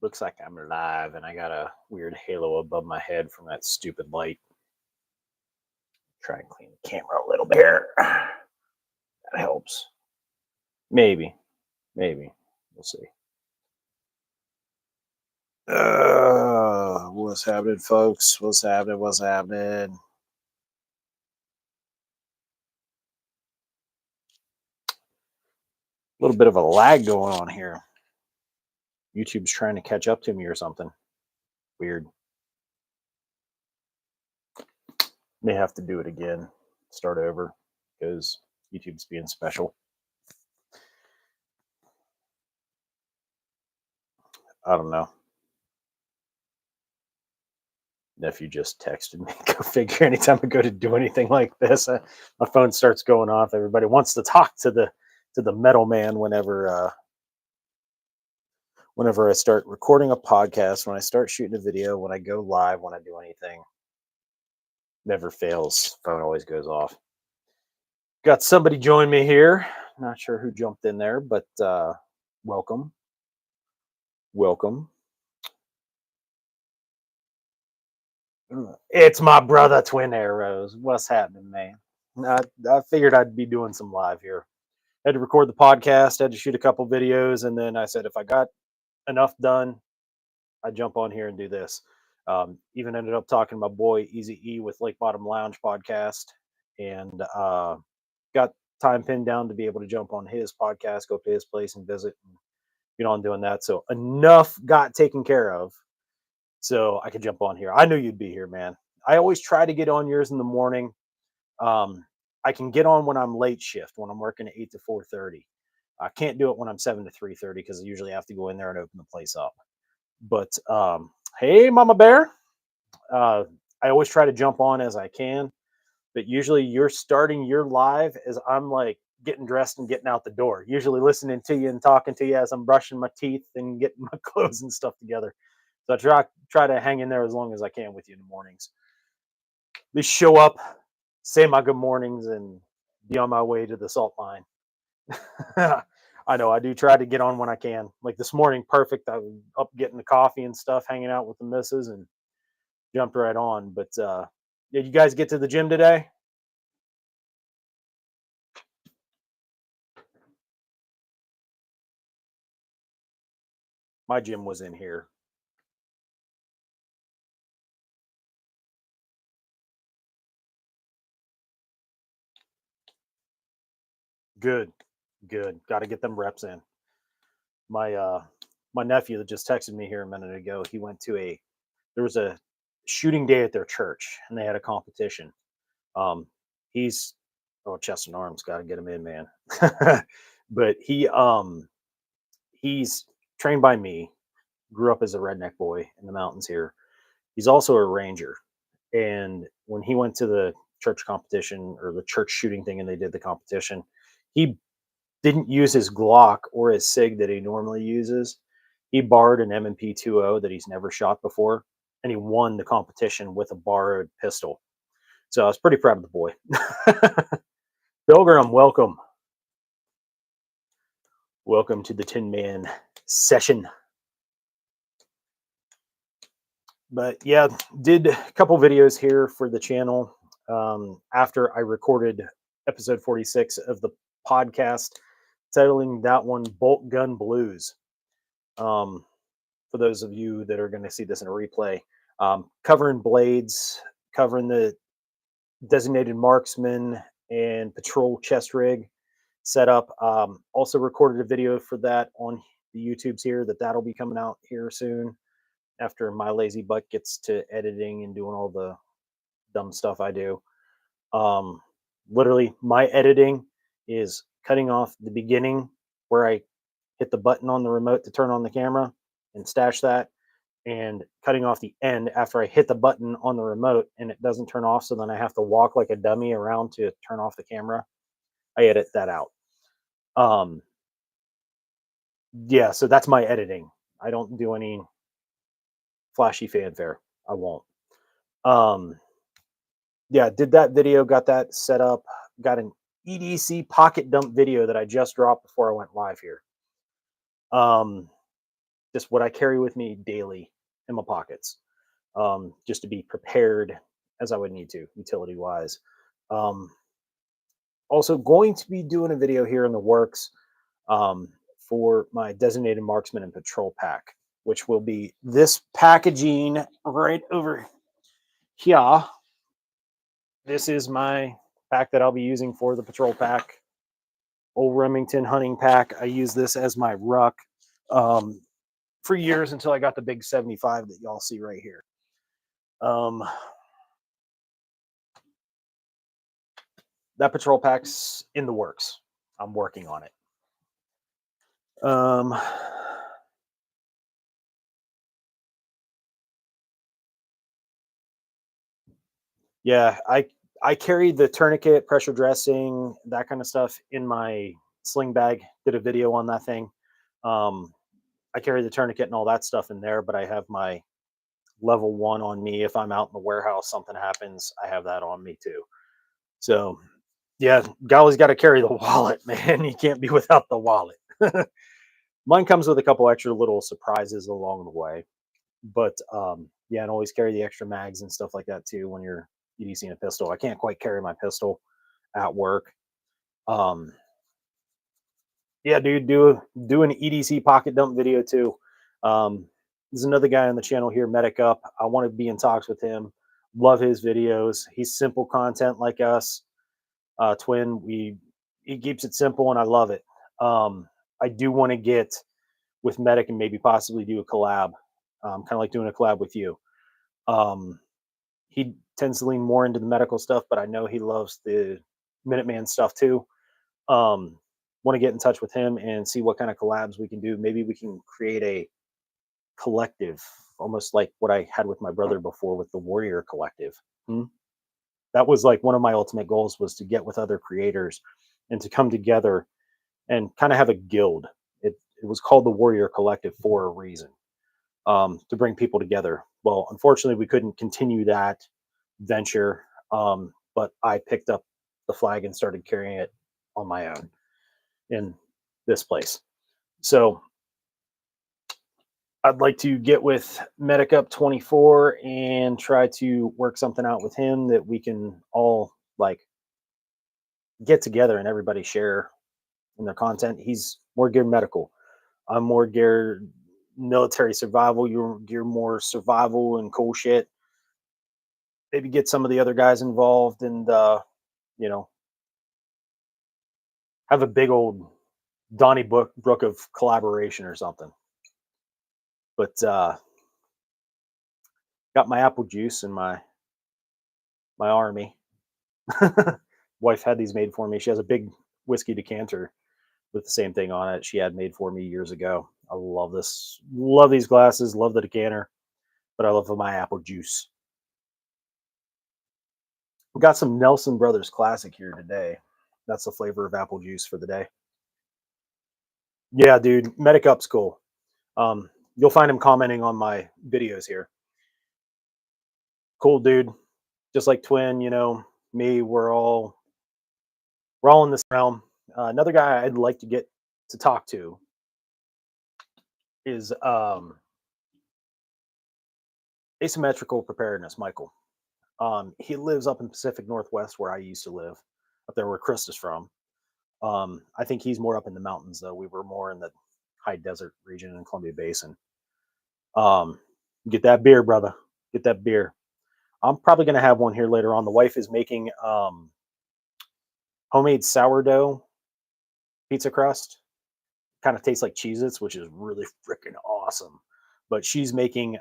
Looks like I'm live and I got a weird halo above my head from that stupid light. Try and clean the camera a little bit here. That helps. Maybe. We'll see. What's happening, folks? What's happening? A little bit of a lag going on here. YouTube's trying to catch up to me or something. Weird. May have to do it again. Start over because YouTube's being special. I don't know. Nephew just texted me. Go figure. Anytime I go to do anything like this, my phone starts going off. Everybody wants to talk to the metal man whenever I start recording a podcast, when I start shooting a video, when I go live, when I do anything. Never fails. Phone always goes off. Got somebody join me here. Not sure who jumped in there, but welcome. It's my brother, Twin Arrows. What's happening, man? I figured I'd be doing some live here. Had to record the podcast, had to shoot a couple videos, and then I said if I got enough done, I'd jump on here and do this. Even ended up talking to my boy Easy E with Lake Bottom Lounge podcast, and got time pinned down to be able to jump on his podcast, go up to his place and visit, and I'm doing that. So enough got taken care of, so I could jump on here. I knew you'd be here, man. I always try to get on yours in the morning. I can get on when I'm late shift, when I'm working at 8 to 4:30. I can't do it when I'm 7 to 3:30 because I usually have to go in there and open the place up. But hey, Mama Bear. I always try to jump on as I can, but usually you're starting your live as I'm like getting dressed and getting out the door. Usually listening to you and talking to you as I'm brushing my teeth and getting my clothes and stuff together. So I try to hang in there as long as I can with you in the mornings. At least show up, say my good mornings, and be on my way to the salt mine. I know I do try to get on when I can. Like this morning, perfect. I was up getting the coffee and stuff, hanging out with the missus, and jumped right on. But did you guys get to the gym today? My gym was in here. Good. Got to get them reps in. My nephew that just texted me here a minute ago, he went to there was a shooting day at their church and they had a competition. He's chest and arms, got to get him in, man. But he's trained by me, grew up as a redneck boy in the mountains here. He's also a ranger. And when he went to the church competition or the church shooting thing and they did the competition, he didn't use his Glock or his SIG that he normally uses. He borrowed an M&P 2.0 that he's never shot before, and he won the competition with a borrowed pistol. So I was pretty proud of the boy. Pilgrim, welcome. Welcome to the Tin Man session. But yeah, did a couple videos here for the channel after I recorded episode 46 of the podcast, titling that one Bolt Gun Blues. For those of you that are going to see this in a replay, covering blades, covering the designated marksman and patrol chest rig setup. Also recorded a video for that on the YouTubes here that'll be coming out here soon after my lazy butt gets to editing and doing all the dumb stuff I do. Literally my editing is cutting off the beginning where I hit the button on the remote to turn on the camera and stash that, and cutting off the end after I hit the button on the remote and it doesn't turn off. So then I have to walk like a dummy around to turn off the camera. I edit that out. Yeah, so that's my editing. I don't do any flashy fanfare. I won't. Yeah, did that video, got that set up, got an EDC pocket dump video that I just dropped before I went live here. just what I carry with me daily in my pockets, just to be prepared as I would need to, utility wise. Um, Also, going to be doing a video here in the works, um, for my designated marksman and patrol pack, which will be this packaging right over here. This is my pack that I'll be using for the patrol pack. Old Remington hunting pack. I use this as my ruck, um, for years until I got the big 75 that y'all see right here. Um, that patrol pack's in the works. I'm working on it. Um, yeah, I carry the tourniquet, pressure dressing, that kind of stuff in my sling bag. Did a video on that thing. Um, I carry the tourniquet and all that stuff in there, but I have my level one on me. If I'm out in the warehouse, something happens, I have that on me too. So, yeah, always got to carry the wallet, man. You can't be without the wallet. Mine comes with a couple extra little surprises along the way, but yeah, and always carry the extra mags and stuff like that too when you're EDCing a pistol. I can't quite carry my pistol at work. Um, yeah, dude, do an EDC pocket dump video too. There's another guy on the channel here, Medic Up. I want to be in talks with him. Love his videos. He's simple content like us. Twin, he keeps it simple, and I love it. I do want to get with Medic and maybe possibly do a collab, kind of like doing a collab with you. Um, he tends to lean more into the medical stuff, but I know he loves the Minuteman stuff too. Um, Want to get in touch with him and see what kind of collabs we can do. Maybe we can create a collective, almost like what I had with my brother before with the Warrior Collective. Hmm? That was like one of my ultimate goals, was to get with other creators and to come together and kind of have a guild. It was called the Warrior Collective for a reason, to bring people together. Well, unfortunately, we couldn't continue that venture, but I picked up the flag and started carrying it on my own in this place. So I'd like to get with Medic Up 24 and try to work something out with him that we can all like get together and everybody share in their content. He's more geared medical. I'm more geared military survival. You're more survival and cool shit. Maybe get some of the other guys involved and you know, have a big old Brook of collaboration or something. But got my apple juice in my army. Wife had these made for me. She has a big whiskey decanter with the same thing on it. She had made for me years ago. I love this. Love these glasses. Love the decanter. But I love my apple juice. We got some Nelson Brothers Classic here today. That's the flavor of apple juice for the day. Yeah, dude. Medic Up's cool. You'll find him commenting on my videos here. Cool dude. Just like Twin, me, we're all in this realm. Another guy I'd like to get to talk to is asymmetrical preparedness, Michael. He lives up in Pacific Northwest where I used to live, up there where Chris is from. I think he's more up in the mountains though. We were more in the high desert region in Columbia Basin. Um, get that beer, brother. Get that beer. I'm probably gonna have one here later on. The wife is making homemade sourdough pizza crust. Kind of tastes like Cheez-Its, which is really freaking awesome. But she's making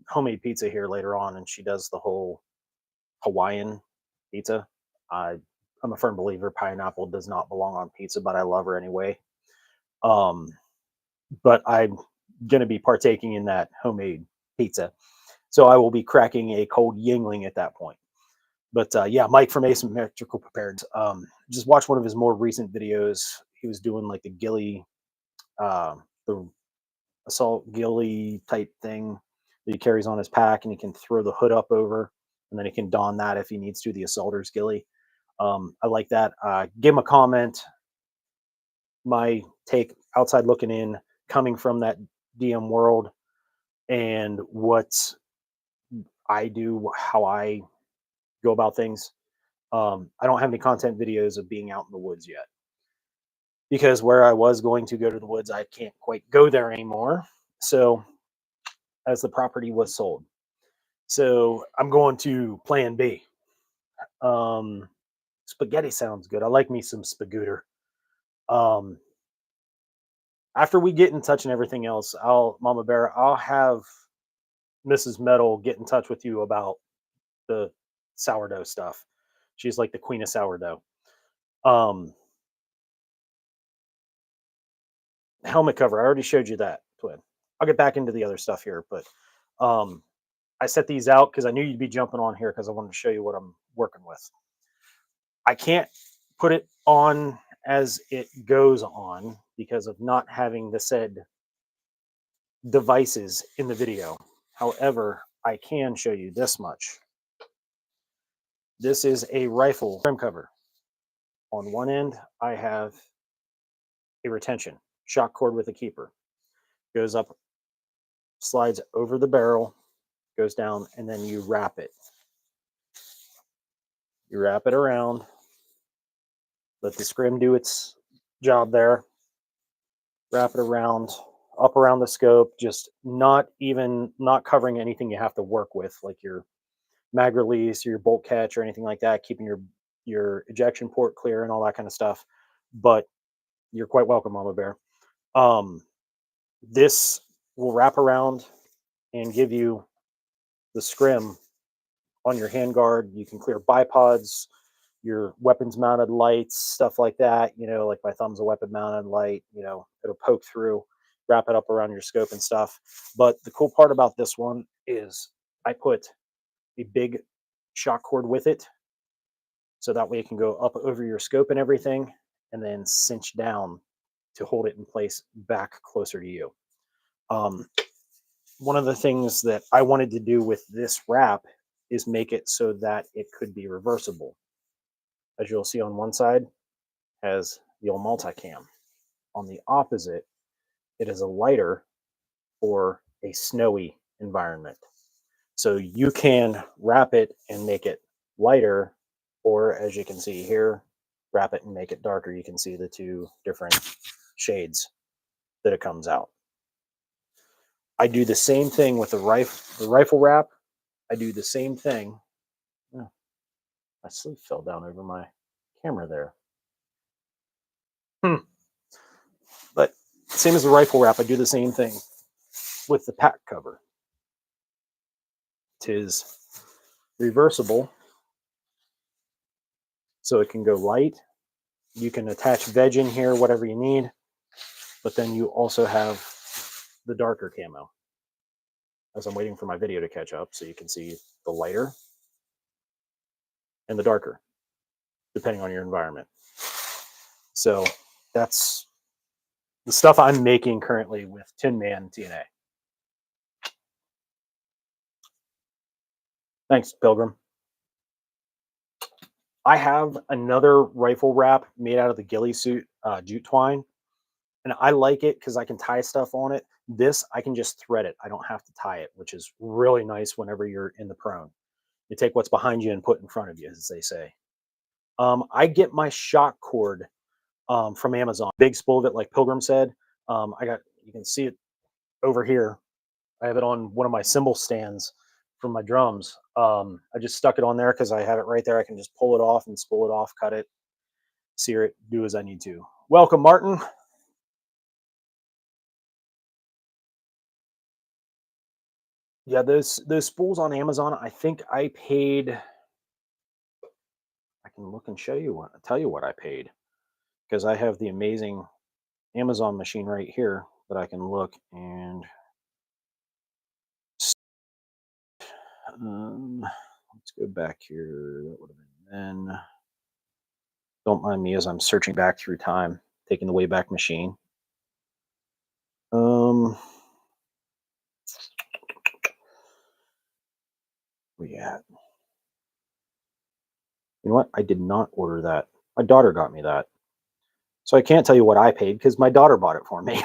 homemade pizza here later on, and she does the whole Hawaiian pizza. I I'm a firm believer pineapple does not belong on pizza, but I love her anyway. Um, but I'm gonna be partaking in that homemade pizza, so I will be cracking a cold Yingling at that point. But yeah, Mike from Asymmetrical Prepared. Just watch one of his more recent videos. He was doing like the ghillie, the assault ghillie type thing that he carries on his pack, and he can throw the hood up over, and then he can don that if he needs to, the assaulter's ghillie. I like that. Give him a comment. My take, outside looking in, coming from that DM world and what I do, how I go about things. I don't have any content videos of being out in the woods yet because where I was going to go to the woods, I can't quite go there anymore. So, as the property was sold, so I'm going to Plan B. Um, Spaghetti sounds good. I like me some spagooter. Um, After we get in touch and everything else, Mama Bear, I'll have Mrs. Metal get in touch with you about the sourdough stuff. She's like the queen of sourdough. Um, Helmet cover. I already showed you that, Twin. I'll get back into the other stuff here, but um, I set these out because I knew you'd be jumping on here because I wanted to show you what I'm working with. I can't put it on as it goes on because of not having the said devices in the video. However, I can show you this much. This is a rifle trim cover. On one end, I have a retention shock cord with a keeper. Goes up, slides over the barrel, goes down, and then you wrap it. You wrap it around, let the scrim do its job there, wrap it around, up around the scope, just not covering anything you have to work with, like your mag release or your bolt catch or anything like that, keeping your ejection port clear and all that kind of stuff. But you're quite welcome, Mama Bear. This will wrap around and give you the scrim on your handguard. You can clear bipods, your weapons mounted lights, stuff like that. You know, like my thumb's a weapon mounted light, you know, it'll poke through, wrap it up around your scope and stuff. But the cool part about this one is I put a big shock cord with it. So that way it can go up over your scope and everything and then cinch down to hold it in place back closer to you. One of the things that I wanted to do with this wrap is make it so that it could be reversible. As you'll see on one side, has the old multicam. On the opposite, it is a lighter for a snowy environment. So you can wrap it and make it lighter, or as you can see here, wrap it and make it darker. You can see the two different shades that it comes out. I do the same thing with the rifle wrap. I do the same thing. Oh, my sleeve fell down over my camera there. But same as the rifle wrap, I do the same thing with the pack cover. It is reversible, so it can go light. You can attach veg in here, whatever you need, but then you also have the darker camo. As I'm waiting for my video to catch up, so you can see the lighter and the darker, depending on your environment. So that's the stuff I'm making currently with TinMan TNA. Thanks, Pilgrim. I have another rifle wrap made out of the ghillie suit jute twine, and I like it because I can tie stuff on it. This, I can just thread it. I don't have to tie it, which is really nice whenever you're in the prone. You take what's behind you and put in front of you, as they say. I get my shock cord from Amazon. Big spool of it, like Pilgrim said. You can see it over here. I have it on one of my cymbal stands from my drums. I just stuck it on there because I have it right there. I can just pull it off and spool it off, cut it, sear it, do as I need to. Welcome, Martin. Yeah, those spools on Amazon, I think I paid. I can look and tell you what I paid, because I have the amazing Amazon machine right here that I can look and let's go back here. That would have been then. Don't mind me as I'm searching back through time, taking the Wayback Machine. Where you at? You know what? I did not order that. My daughter got me that. So I can't tell you what I paid because my daughter bought it for me.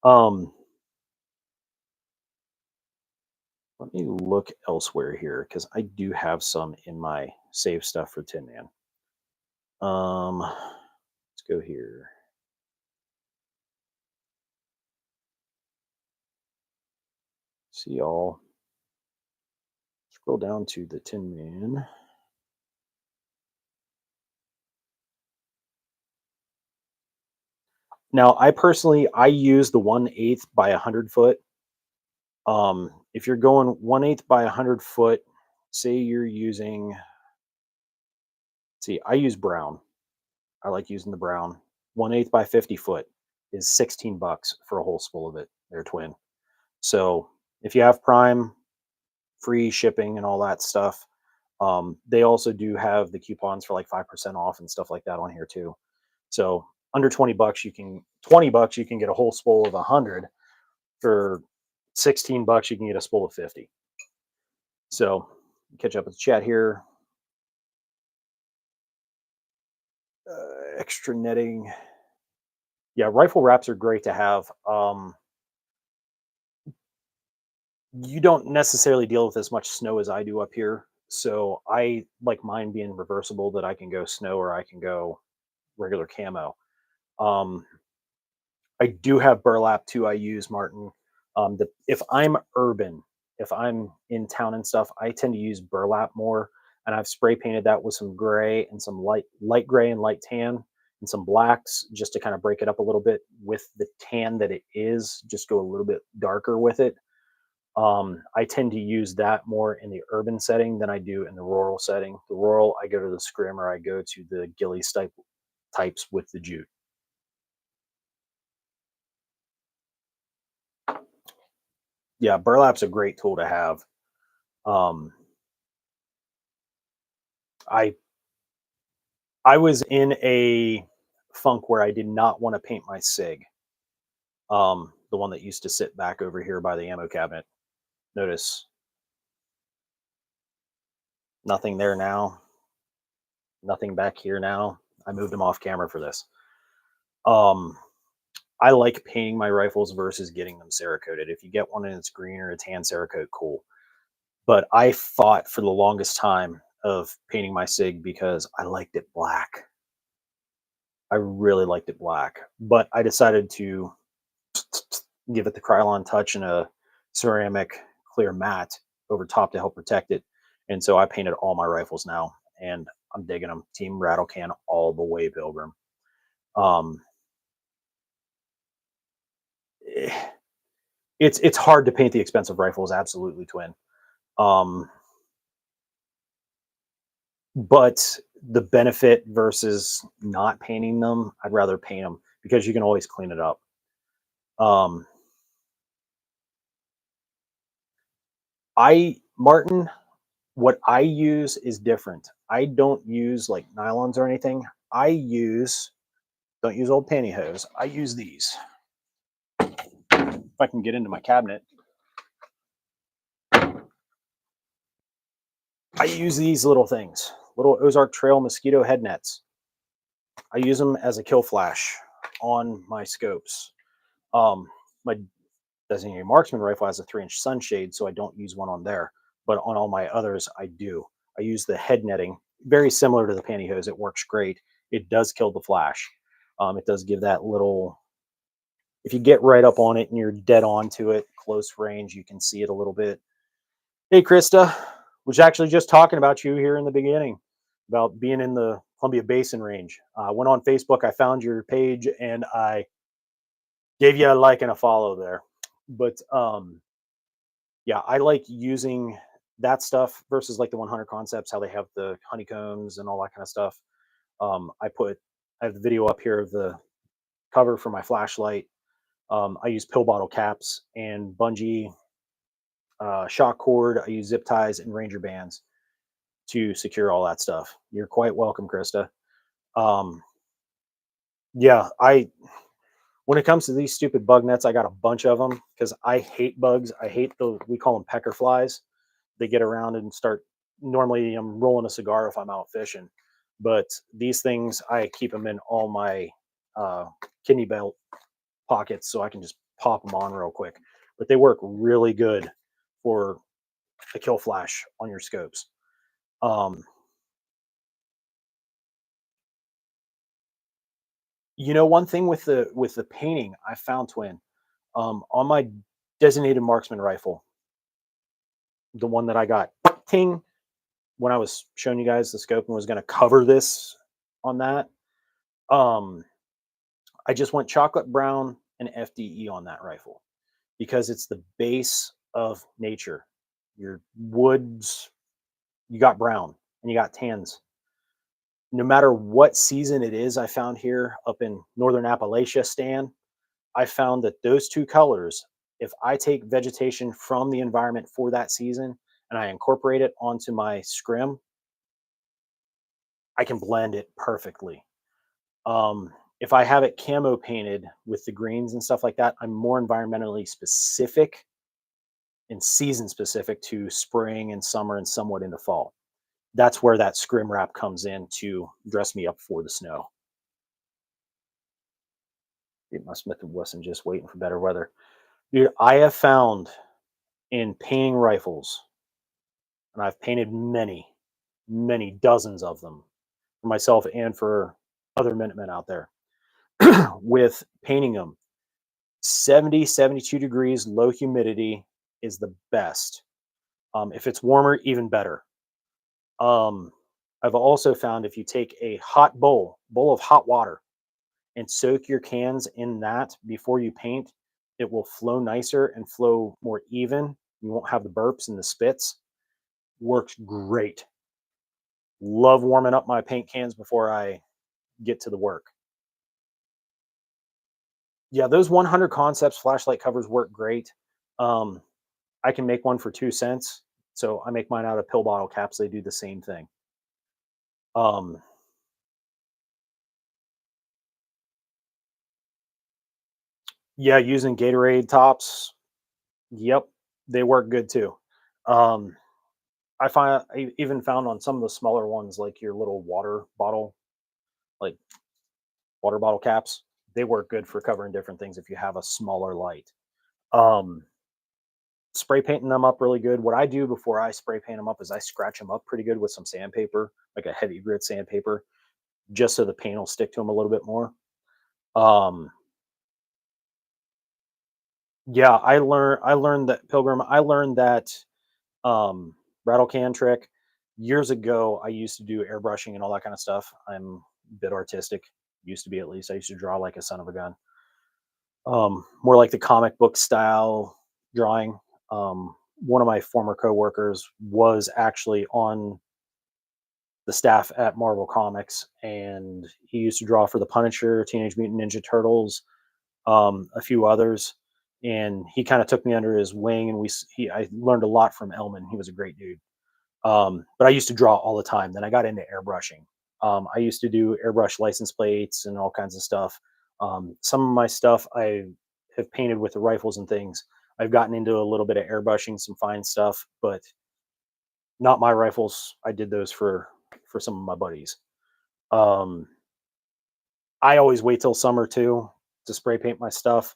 Um, Let me look elsewhere here because I do have some in my save stuff for Tin Man. Let's go here. See all. Scroll down to the Tin Man. Now, I use the 1/8 by 100 foot. If you're going 1/8 by 100 foot, say you're using, see, I use brown. I like using the brown. 1/8 by 50 foot is 16 bucks for a whole spool of it. They're twin. So if you have Prime, free shipping and all that stuff. They also do have the coupons for like 5% off and stuff like that on here too. So under 20 bucks, you can 20 bucks, you can get a whole spool of 100. For 16 bucks, you can get a spool of 50. So catch up with the chat here. Extra netting. Yeah, rifle wraps are great to have. You don't necessarily deal with as much snow as I do up here. So I like mine being reversible, that I can go snow or I can go regular camo. Um, I do have burlap too. I use Martin. If I'm urban, if I'm in town and stuff, I tend to use burlap more, and I've spray painted that with some gray and some light gray and light tan and some blacks just to kind of break it up a little bit with the tan that it is. Just go a little bit darker with it. I tend to use that more in the urban setting than I do in the rural setting. The rural, I go to the scrim or I go to the ghillie types with the jute. Yeah, burlap's a great tool to have. Um, I I was in a funk where I did not want to paint my SIG. The one that used to sit back over here by the ammo cabinet. Notice nothing there now. Nothing back here now. I moved them off camera for this. Um, I like painting my rifles versus getting them Cerakoted. If you get one and it's green or a tan Cerakote, cool. But I fought for the longest time of painting my SIG because I liked it black. I really liked it black, but I decided to give it the Krylon touch and a ceramic clear matte over top to help protect it. And so I painted all my rifles now, and I'm digging them. Team Rattle Can all the way, Pilgrim. Um, eh, it's hard to paint the expensive rifles, absolutely, twin. Um, but the benefit versus not painting them, I'd rather paint them because you can always clean it up. Um, Martin, what I use is different. I don't use like nylons or anything. I use don't use old pantyhose. I use these. If I can get into my cabinet, I use these little things, little Ozark Trail mosquito head nets. I use them as a kill flash on my scopes. My designated marksman rifle has a 3-inch sunshade, so I don't use one on there. But on all my others, I do. I use the head netting, very similar to the pantyhose. It works great. It does kill the flash. It does give that little. If you get right up on it and you're dead on to it, close range, you can see it a little bit. Hey, Krista, was actually just talking about you here in the beginning about being in the Columbia Basin range. I went on Facebook, I found your page, and I gave you a like and a follow there. But yeah, I like using that stuff versus like the 100 concepts, how they have the honeycombs and all that kind of stuff. I have the video up here of the cover for my flashlight. I use pill bottle caps and bungee shock cord. I use zip ties and ranger bands to secure all that stuff. You're quite welcome, Krista. Um, yeah, I when it comes to these stupid bug nets, I got a bunch of them because I hate bugs. I hate we call them pecker flies. They get around and start. Normally, I'm rolling a cigar if I'm out fishing, but these things I keep them in all my kidney belt pockets so I can just pop them on real quick. But they work really good for a kill flash on your scopes. One thing with the painting I found, Twin, on my designated marksman rifle, the one that I got, ting, when I was showing you guys the scope and was going to cover this on that, um, I just went chocolate brown and FDE on that rifle because it's the base of nature. Your woods, you got brown and you got tans. No matter what season it is, I found here up in northern Appalachia, Stan, I found that those two colors, if I take vegetation from the environment for that season and I incorporate it onto my scrim, I can blend it perfectly. If I have it camo painted with the greens and stuff like that, I'm more environmentally specific and season specific to spring and summer and somewhat into fall. That's where that scrim wrap comes in to dress me up for the snow. Get my Smith & Wesson just waiting for better weather. Dude, I have found in painting rifles, and I've painted many, many dozens of them for myself and for other Minutemen out there, with painting them 70, 72 degrees, low humidity is the best. If it's warmer, even better. I've also found if you take a hot bowl of hot water and soak your cans in that before you paint, it will flow nicer and flow more even. You won't have the burps and the spits. Works great. Love warming up my paint cans before I get to the work. Yeah, those 100 Concepts flashlight covers work great. I can make one for 2 cents. So I make mine out of pill bottle caps. They do the same thing. Yeah, using Gatorade tops. Yep, they work good too. Um, I even found on some of the smaller ones, like your little like water bottle caps, they work good for covering different things if you have a smaller light. Um, Spray painting them up really good. What I do before I spray paint them up is I scratch them up pretty good with some sandpaper, like a heavy grit sandpaper, just so the paint will stick to them a little bit more. Um, yeah, I learned that Pilgrim. I learned that um, rattle can trick years ago. I used to do airbrushing and all that kind of stuff. I'm a bit artistic, used to be at least. I used to draw like a son of a gun, more like the comic book style drawing. One of my former coworkers was actually on the staff at Marvel Comics, and he used to draw for the Punisher, Teenage Mutant Ninja Turtles, a few others. And he kind of took me under his wing, and I learned a lot from Elman. He was a great dude. But I used to draw all the time. Then I got into airbrushing. I used to do airbrush license plates and all kinds of stuff. Some of my stuff I have painted with the rifles and things. I've gotten into a little bit of airbrushing, some fine stuff, but not my rifles. I did those for some of my buddies. Um, I always wait till summer too to spray paint my stuff.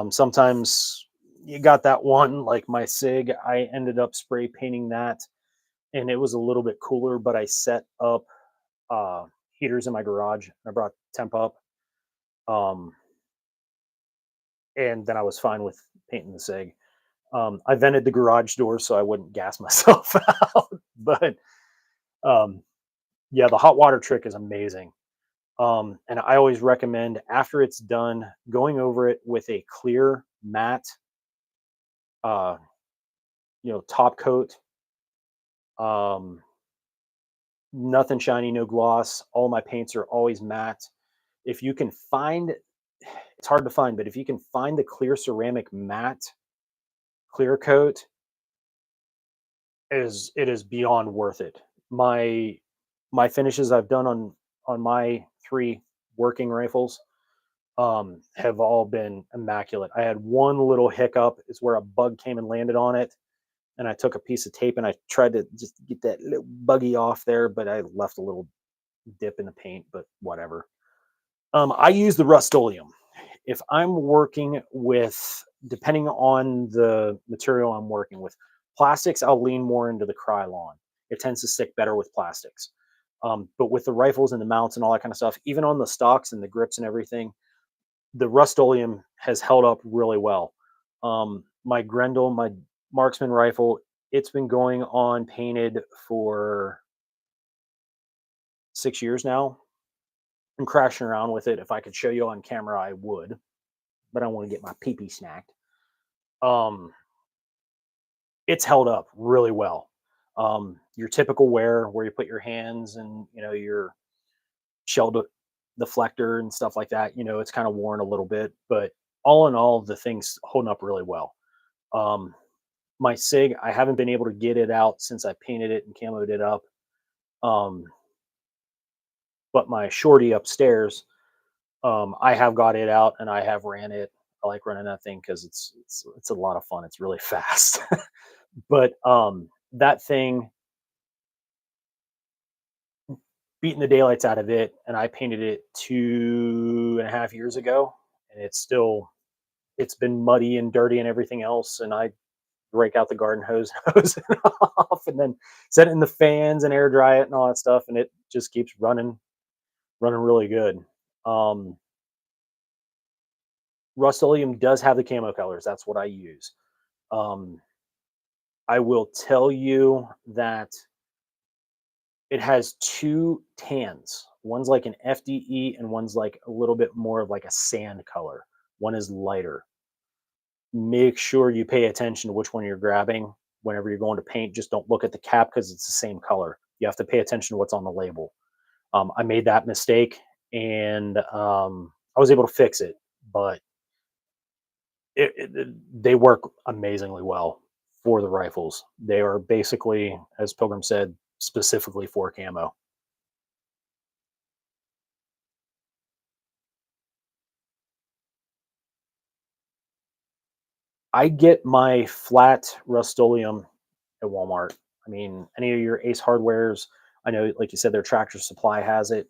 Sometimes you got that one, like my SIG. I ended up spray painting that, and it was a little bit cooler, but I set up uh, heaters in my garage. I brought temp up, um, and then I was fine with painting the SIG. I vented the garage door so I wouldn't gas myself out. But um, yeah, the hot water trick is amazing. And I always recommend after it's done, going over it with a clear matte, uh, top coat. Um, Nothing shiny, no gloss. All my paints are always matte. If you can find, it's hard to find, but if you can find the clear ceramic matte clear coat, it is beyond worth it. My finishes I've done on my 3 working rifles have all been immaculate. I had one little hiccup. Is where a bug came and landed on it, and I took a piece of tape and I tried to just get that little buggy off there, but I left a little dip in the paint. But whatever. I use the Rust-Oleum. If I'm working with, depending on the material I'm working with, plastics, I'll lean more into the Krylon. It tends to stick better with plastics. But with the rifles and the mounts and all that kind of stuff, even on the stocks and the grips and everything, the Rust-Oleum has held up really well. My Grendel, my marksman rifle, it's been going on painted for 6 years now. I'm crashing around with it. If I could show you on camera, I would, but I want to get my pee pee snacked. Um, it's held up really well. Your typical wear where you put your hands and your shell deflector and stuff like that, it's kind of worn a little bit, but all in all, the thing's holding up really well. Um, my Sig, I haven't been able to get it out since I painted it and camoed it up. Um, but my Shorty upstairs, I have got it out and I have ran it. I like running that thing because it's a lot of fun. It's really fast. But that thing, beating the daylights out of it, and I painted it 2.5 years ago, and it's been muddy and dirty and everything else, and I break out the garden hose, hose it off, and then set it in the fans and air dry it and all that stuff, and it just keeps running really good. Um, Rust-Oleum does have the camo colors. That's what I use. Um, I will tell you that it has two tans. One's like an FDE and one's like a little bit more of like a sand color. One is lighter. Make sure you pay attention to which one you're grabbing whenever you're going to paint. Just don't look at the cap because it's the same color. You have to pay attention to what's on the label. I made that mistake and I was able to fix it, but they work amazingly well for the rifles. They are basically, as Pilgrim said, specifically for camo. I get my flat Rust-Oleum at Walmart. I mean, any of your Ace Hardwares. I know, like you said, their Tractor Supply has it.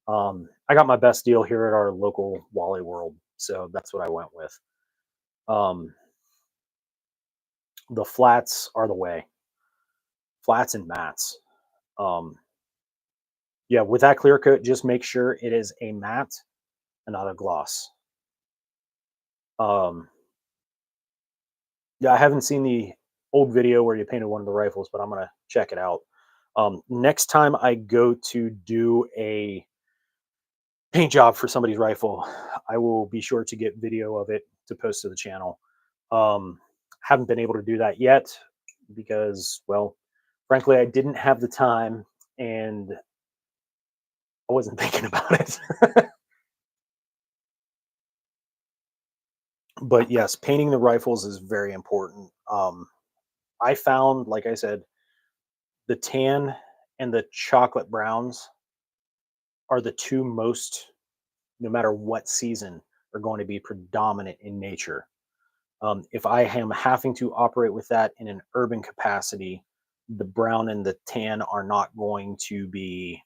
I got my best deal here at our local Wally World, so that's what I went with. Um, the flats are the way. Flats and mats. Um, yeah, with that clear coat, just make sure it is a matte and not a gloss. Um, yeah, I haven't seen the old video where you painted one of the rifles, but I'm gonna check it out. Next time I go to do a paint job for somebody's rifle, I will be sure to get video of it to post to the channel. Um, haven't been able to do that yet because, well, frankly, I didn't have the time and I wasn't thinking about it. But yes, painting the rifles is very important. I found, like I said, the tan and the chocolate browns are the two most, no matter what season, are going to be predominant in nature. If I am having to operate with that in an urban capacity, the brown and the tan are not going to be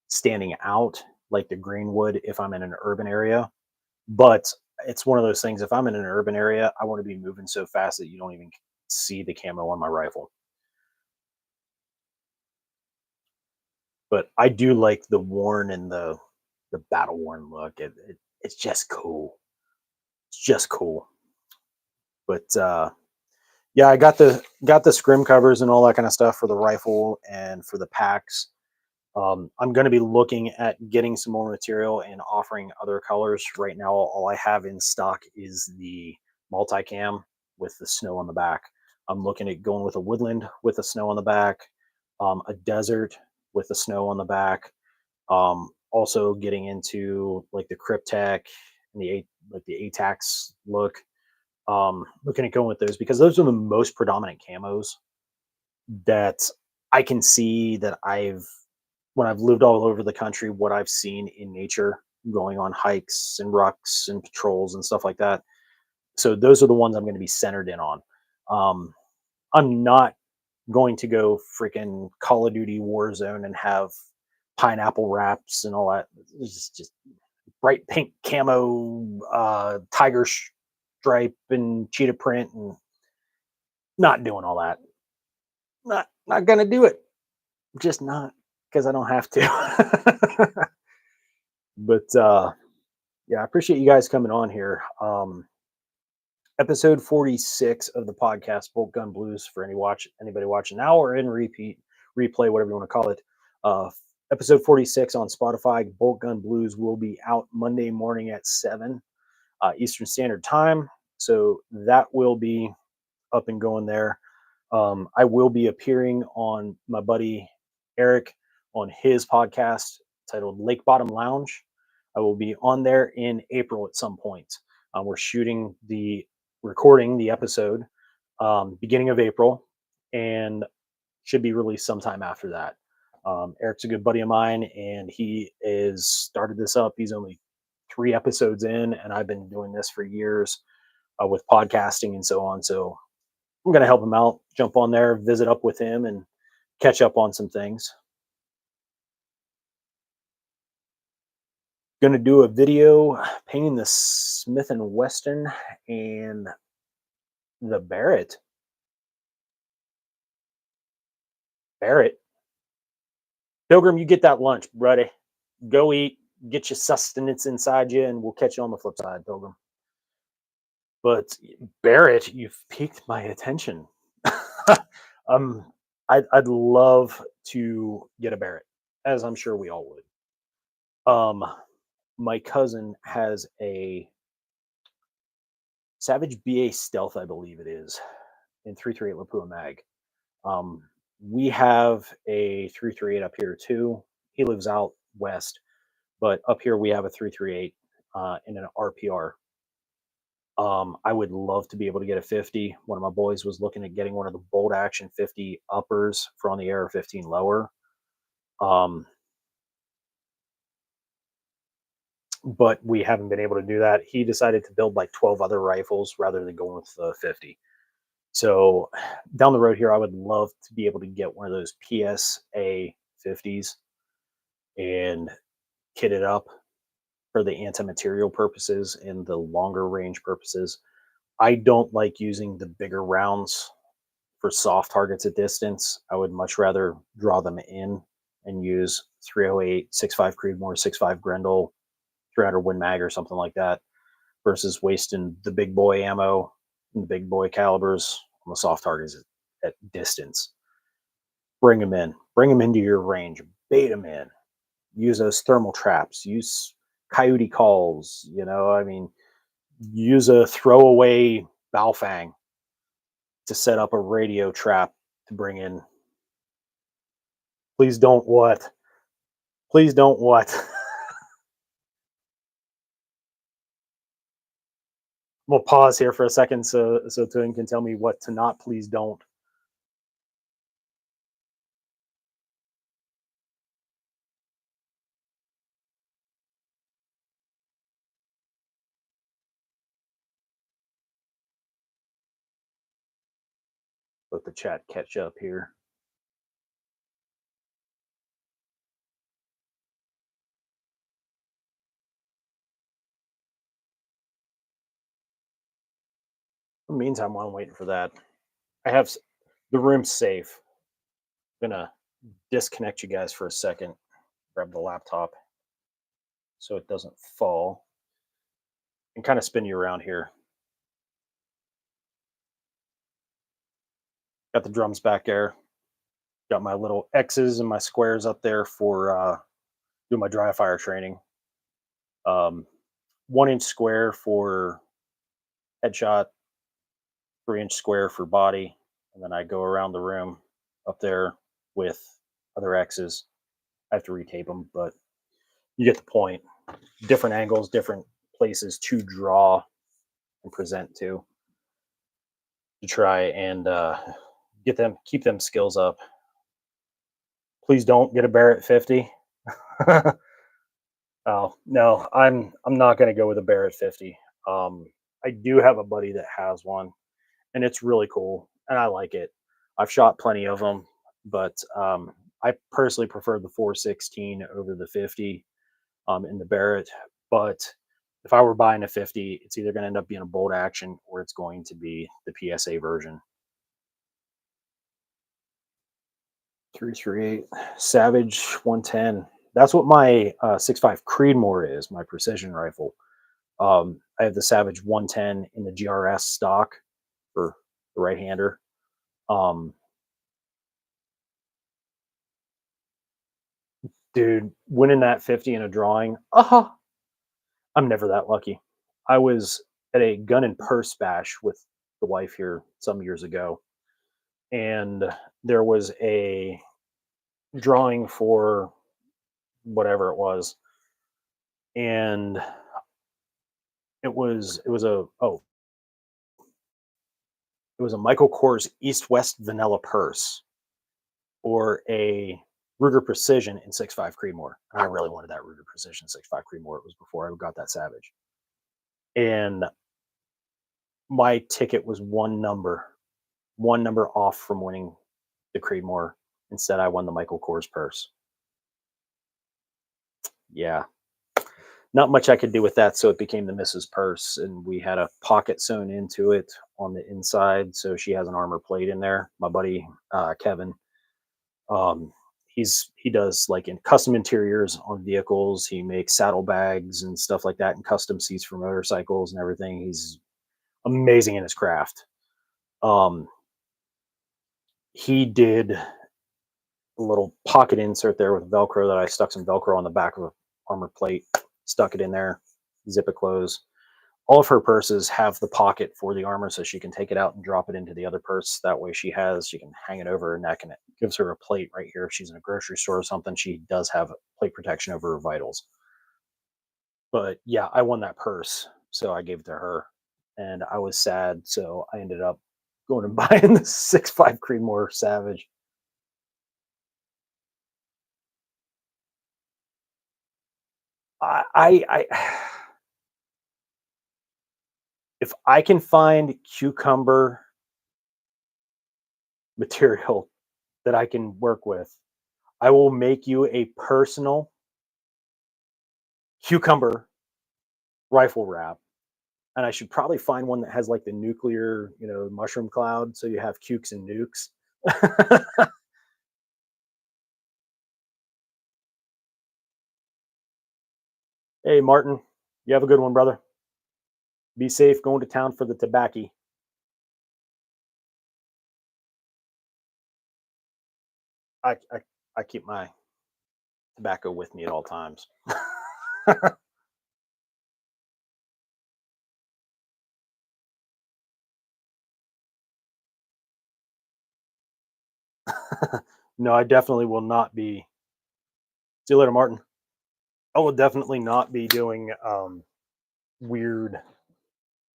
standing out like the green would if I'm in an urban area. But it's one of those things. If I'm in an urban area, I want to be moving so fast that you don't even see the camo on my rifle. But I do like the worn and the battle worn look. It's just cool. It's just cool. But yeah, I got the scrim covers and all that kind of stuff for the rifle and for the packs. I'm going to be looking at getting some more material and offering other colors. Right now, all I have in stock is the multicam with the snow on the back. I'm looking at going with a woodland with the snow on the back, a desert with the snow on the back. Also getting into like the Cryptek and like the ATAX look. Looking at going with those because those are the most predominant camos that I can see that when I've lived all over the country, what I've seen in nature going on hikes and rucks and patrols and stuff like that. So those are the ones I'm going to be centered in on. Um, I'm not going to go freaking Call of Duty Warzone and have pineapple wraps and all that. It's just bright pink camo, tiger stripe and cheetah print, and not doing all that. Not gonna do it. Just not because I don't have to. But yeah, I appreciate you guys coming on here. Episode 46 of the podcast Bolt Gun Blues, for anybody watching now or in replay, whatever you want to call it. uh Episode 46 on Spotify. Bolt Gun Blues will be out Monday morning at 7 Eastern Standard Time, so that will be up and going there. I will be appearing on my buddy Eric on his podcast titled Lake Bottom Lounge. I will be on there in April at some point. We're recording the episode beginning of April, and should be released sometime after that. Eric's a good buddy of mine, and he is started this up. He's only 3 episodes in, and I've been doing this for years with podcasting and so on. So I'm going to help him out, jump on there, visit up with him, and catch up on some things. Going to do a video painting the Smith & Wesson and the Barrett. Pilgrim, you get that lunch, buddy. Go eat, get your sustenance inside you, and we'll catch you on the flip side, Pilgrim. But Barrett, you've piqued my attention. um, I'd love to get a Barrett, as I'm sure we all would. My cousin has a Savage BA Stealth, I believe it is, in 338 Lapua Mag. We have a 338 up here too. He lives out west, but up here we have a 338 in an RPR. I would love to be able to get a 50. One of my boys was looking at getting one of the bolt action 50 uppers for on the air 15 lower. But we haven't been able to do that. He decided to build like 12 other rifles rather than going with the 50. So down the road here, I would love to be able to get one of those PSA 50s and kit it up for the anti-material purposes and the longer range purposes. I don't like using the bigger rounds for soft targets at distance. I would much rather draw them in and use 308, 6.5 Creedmoor, 6.5 Grendel, 300 Win Mag or something like that, versus wasting the big boy ammo and the big boy calibers on the soft targets at distance. Bring them in. Bring them into your range. Bait them in. Use those thermal traps. Use coyote calls. Use a throwaway Balfang to set up a radio trap to bring in. Please don't what? Please don't what? We'll pause here for a second so Tune can tell me what to not please don't. Let the chat catch up here. In the meantime, while I'm waiting for that, I have the room safe. I'm gonna disconnect you guys for a second. Grab the laptop so it doesn't fall, and kind of spin you around here. Got the drums back there. Got my little X's and my squares up there for doing my dry fire training. 1-inch square for headshot, 3-inch square for body, and then I go around the room up there with other X's. I have to retape them, but you get the point. Different angles, different places to draw and present to try and keep them skills up. Please don't get a Barrett 50. Oh no, I'm not going to go with a Barrett 50. I do have a buddy that has one, and it's really cool, and I like it. I've shot plenty of them, but I personally prefer the 416 over the 50 in the Barrett. But if I were buying a 50, it's either going to end up being a bolt action or it's going to be the PSA version. 338 Savage 110. That's what my 6.5 Creedmoor is, my precision rifle. I have the Savage 110 in the GRS stock for the right hander. Um, Dude, winning that 50 in a drawing, I'm never that lucky. I was at a gun and purse bash with the wife here some years ago, and there was a drawing for whatever it was, and it was a Michael Kors East West Vanilla purse or a Ruger Precision in 6.5 Creedmoor. I really wanted that Ruger Precision 6.5 Creedmoor. It was before I got that Savage, and my ticket was one number off from winning the Creedmoor. Instead, I won the Michael Kors purse. Yeah, not much I could do with that, so it became the Mrs. Purse, and we had a pocket sewn into it on the inside, so she has an armor plate in there. My buddy Kevin, um, he does like in custom interiors on vehicles. He makes saddlebags and stuff like that, and custom seats for motorcycles and everything. He's amazing in his craft. Um, he did a little pocket insert there with Velcro that I stuck some Velcro on the back of a armor plate, stuck it in there, zip it closed. All of her purses have the pocket for the armor so she can take it out and drop it into the other purse. That way she can hang it over her neck and it gives her a plate right here. If she's in a grocery store or something, she does have plate protection over her vitals. But yeah, I won that purse. So I gave it to her and I was sad. So I ended up going and buying the 6.5 Creedmoor Savage. I if I can find cucumber material that I can work with, I will make you a personal cucumber rifle wrap. And I should probably find one that has like the nuclear, mushroom cloud. So you have cukes and nukes. Hey, Martin, you have a good one, brother. Be safe going to town for the tobacco. I, I keep my tobacco with me at all times. No, I definitely will not be. See you later, Martin. I will definitely not be doing weird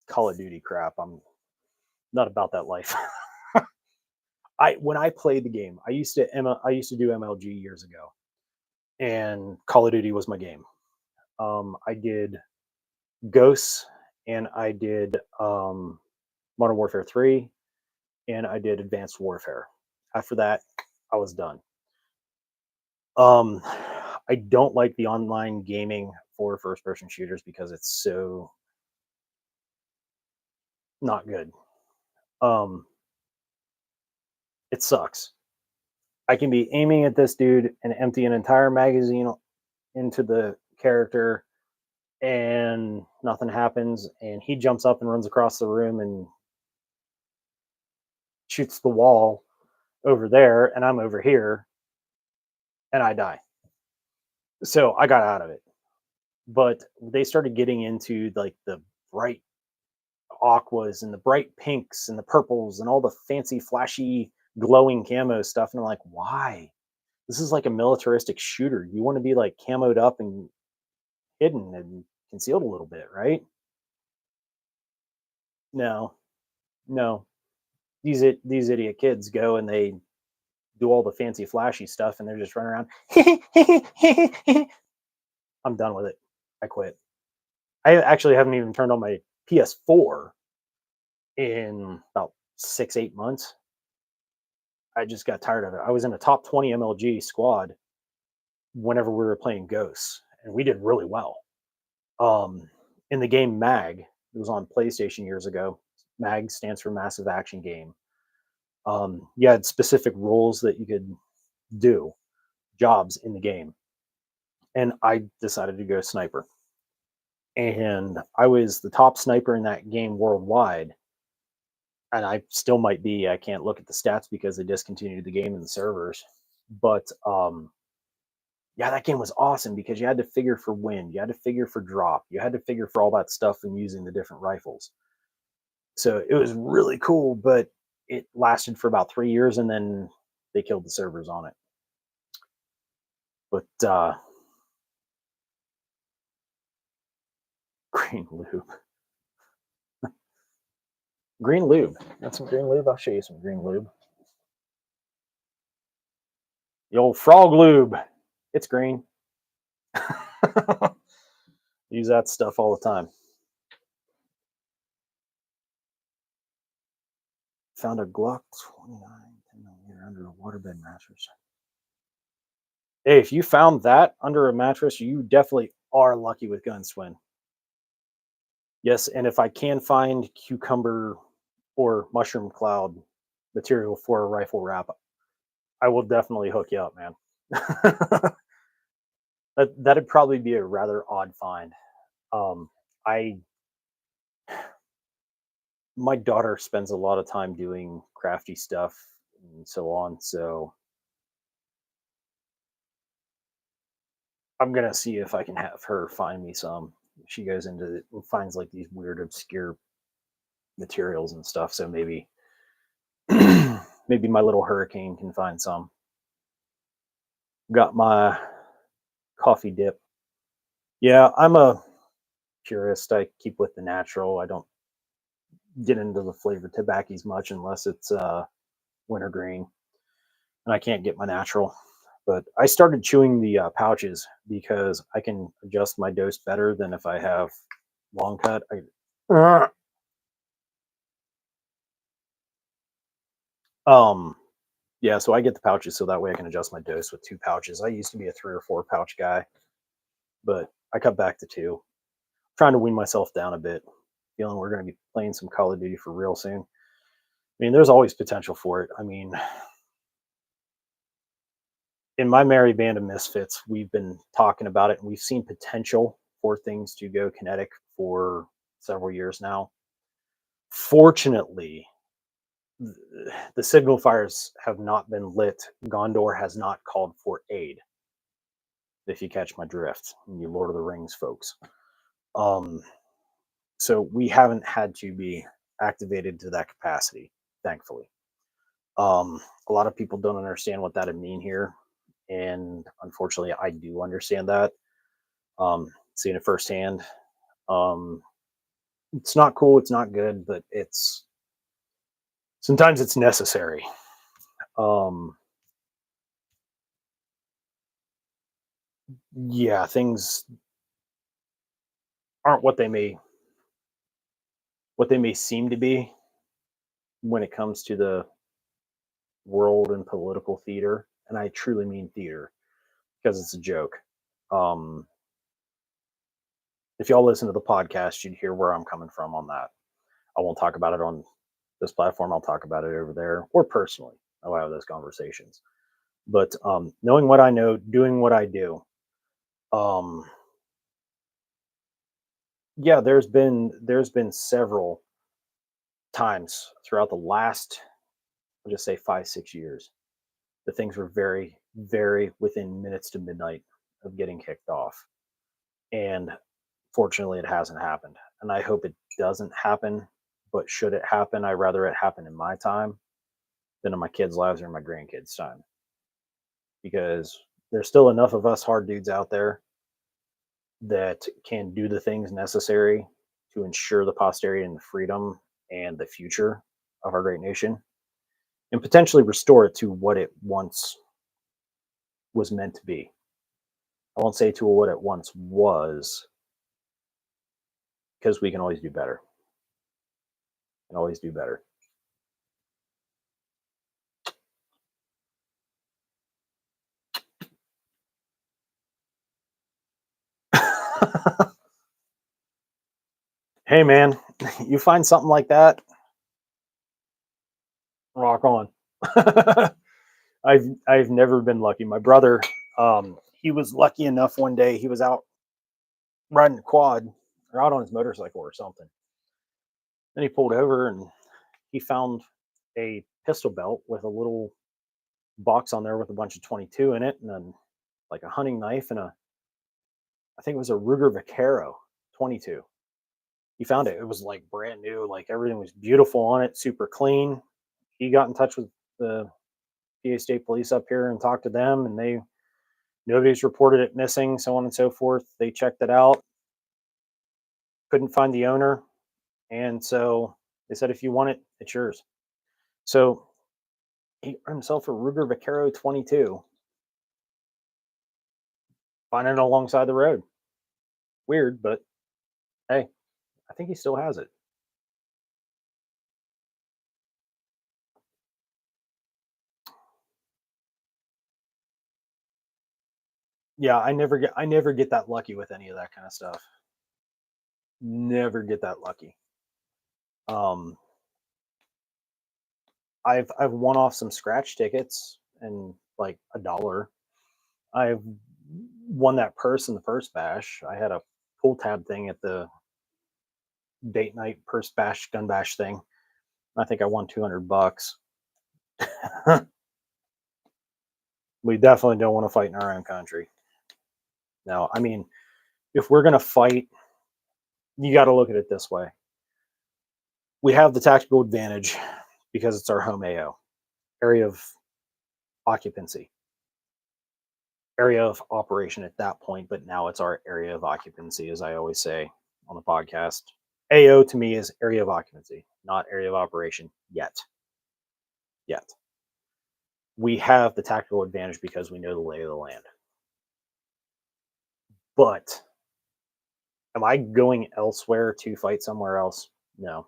Call of Duty crap. I'm not about that life. I when I played the game, I used to do MLG years ago, and Call of Duty was my game. I did Ghosts, and I did Modern Warfare 3, and I did Advanced Warfare. After that, I was done. Um, I don't like the online gaming for first person shooters because it's so not good. Um, it sucks. I can be aiming at this dude and empty an entire magazine into the character and nothing happens and he jumps up and runs across the room and shoots the wall over there and I'm over here and I die. So I got out of it. But they started getting into like the bright aquas and the bright pinks and the purples and all the fancy flashy glowing camo stuff and I'm like, why? This is like a militaristic shooter. You want to be like camoed up and hidden and concealed a little bit, right? No, no. These idiot kids go and they do all the fancy flashy stuff and they're just running around. I'm done with it. I quit. I actually haven't even turned on my PS4 in about 6, 8 months. I just got tired of it. I was in a top 20 MLG squad whenever we were playing Ghosts, and we did really well. In the game Mag, it was on PlayStation years ago. Mag stands for Massive Action Game. You had specific roles that you could do, jobs in the game, and I decided to go sniper. And I was the top sniper in that game worldwide, and I still might be. I can't look at the stats because they discontinued the game in the servers. But yeah, that game was awesome because you had to figure for wind, you had to figure for drop, you had to figure for all that stuff and using the different rifles. So it was really cool, but it lasted for about 3 years and then they killed the servers on it. But green lube, green lube. Got some green lube. I'll show you some green lube. The old frog lube. It's green. Use that stuff all the time. Found a Glock 29 10mm under a waterbed mattress. Hey, if you found that under a mattress, you definitely are lucky with guns, Swin. Yes, and if I can find cucumber or mushroom cloud material for a rifle wrap, I will definitely hook you up, man. That'd probably be a rather odd find. I My daughter spends a lot of time doing crafty stuff and so on, so I'm gonna see if I can have her find me some. She goes into it and finds like these weird, obscure materials and stuff. So maybe, maybe my little hurricane can find some. Got my coffee dip. Yeah, I'm a purist. I keep with the natural. I don't get into the flavored tobaccos much unless it's wintergreen, and I can't get my natural. But I started chewing the pouches because I can adjust my dose better than if I have long cut. Um, yeah, so I get the pouches so that way I can adjust my dose with two pouches. I used to be a 3 or 4 pouch guy, but I cut back to two. Trying to wean myself down a bit. Feeling we're going to be playing some Call of Duty for real soon. I mean, there's always potential for it. I mean, in my merry band of misfits, we've been talking about it and we've seen potential for things to go kinetic for several years now. Fortunately, the signal fires have not been lit. Gondor has not called for aid, if you catch my drift, you Lord of the Rings folks. Um, so we haven't had to be activated to that capacity, thankfully. A lot of people don't understand what that would mean here, and unfortunately, I do understand that. Seeing it firsthand, um, it's not cool, it's not good, but it's sometimes it's necessary. Um, yeah, things aren't what they may seem to be when it comes to the world and political theater, and I truly mean theater because it's a joke. Um, if y'all listen to the podcast, you'd hear where I'm coming from on that. I won't talk about it on this platform. I'll talk about it over there or personally. I'll have those conversations. But knowing what I know, doing what I do, um, yeah, there's been several times throughout the last, I'll just say 5 6 years, the things were very very within minutes to midnight of getting kicked off, and fortunately it hasn't happened, and I hope it doesn't happen. But should it happen, I'd rather it happen in my time than in my kids' lives or my grandkids' time, because there's still enough of us hard dudes out there that can do the things necessary to ensure the posterity and the freedom and the future of our great nation and potentially restore it to what it once was meant to be. I won't say to what it once was, because we can always do better and always do better. Hey man, you find something like that, rock on. I've never been lucky. My brother, he was lucky enough one day. He was out riding a quad or out on his motorcycle or something. Then he pulled over and he found a pistol belt with a little box on there with a bunch of 22 in it, and then like a hunting knife and I think it was a Ruger Vaquero 22. He found it. It was like brand new, like everything was beautiful on it, super clean. He got in touch with the PA State Police up here and talked to them, and nobody's reported it missing, so on and so forth. They checked it out, couldn't find the owner, and so they said, if you want it, it's yours. So he got himself a Ruger Vaquero 22, finding it alongside the road. Weird, but hey, I think he still has it. Yeah, I never get that lucky with any of that kind of stuff. Never get that lucky. Um, I've won off some scratch tickets and like $1. I've won that purse in the purse bash. I had a pull tab thing at the date night purse bash gun bash thing. I think I won $200. We definitely don't want to fight in our own country. No, I mean, if we're gonna fight, you got to look at it this way. We have the tactical advantage because it's our home AO, area of occupancy, area of operation at that point, but now it's our area of occupancy, as I always say on the podcast. AO to me is area of occupancy, not area of operation yet. Yet. We have the tactical advantage because we know the lay of the land. But am I going elsewhere to fight somewhere else? No.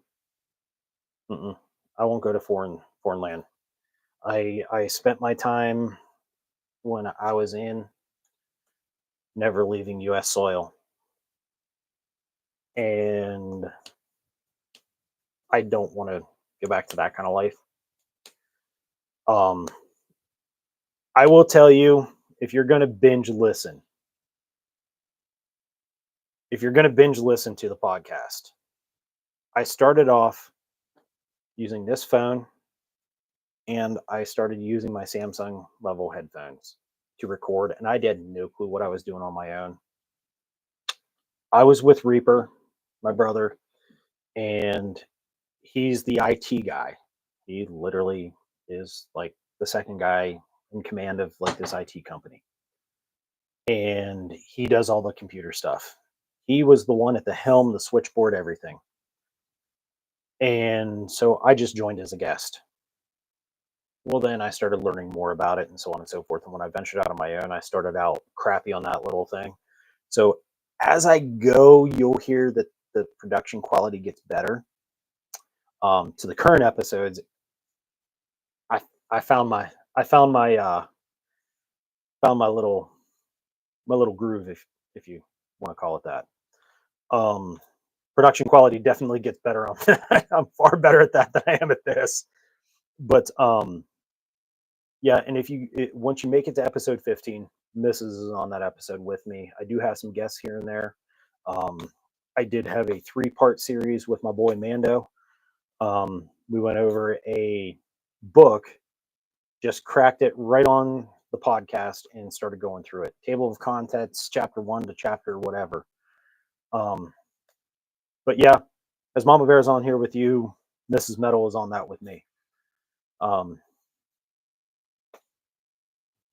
Mm-mm. I won't go to foreign land. I spent my time when I was in never leaving U.S. soil, and I don't want to go back to that kind of life. Um, I will tell you, if you're going to binge listen, if you're going to binge listen to the podcast, I started off using this phone and I started using my Samsung level headphones to record, and I had no clue what I was doing on my own. I was with Reaper, my brother, and he's the IT guy. He literally is like the second guy in command of like this IT company. And he does all the computer stuff. He was the one at the helm, the switchboard, everything. And so I just joined as a guest. Well, then I started learning more about it and so on and so forth. And when I ventured out on my own, I started out crappy on that little thing. So as I go, you'll hear that the production quality gets better. To the current episodes, I I found my I found my little groove, if you want to call it that. Um, Production quality definitely gets better on that. I'm far better at that than I am at this. But yeah, and once you make it to episode 15, Mrs. is on that episode with me. I do have some guests here and there. Um, I did have a 3-part series with my boy Mando. We went over a book, just cracked it right on the podcast and started going through it. Table of contents, chapter 1 to chapter whatever. Um, but yeah, as Mama Bear's on here with you, Mrs. Metal is on that with me. Um,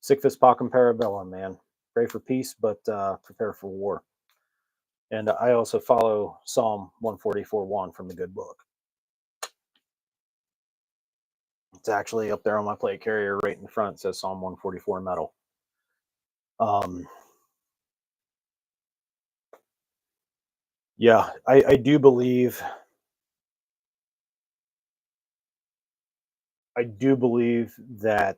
Sic vis pacem parabellum, man. Pray for peace, but prepare for war. And I also follow Psalm 144:1 from the good book. It's actually up there on my plate carrier right in the front. It says Psalm 144 metal. Um, yeah, I do believe that,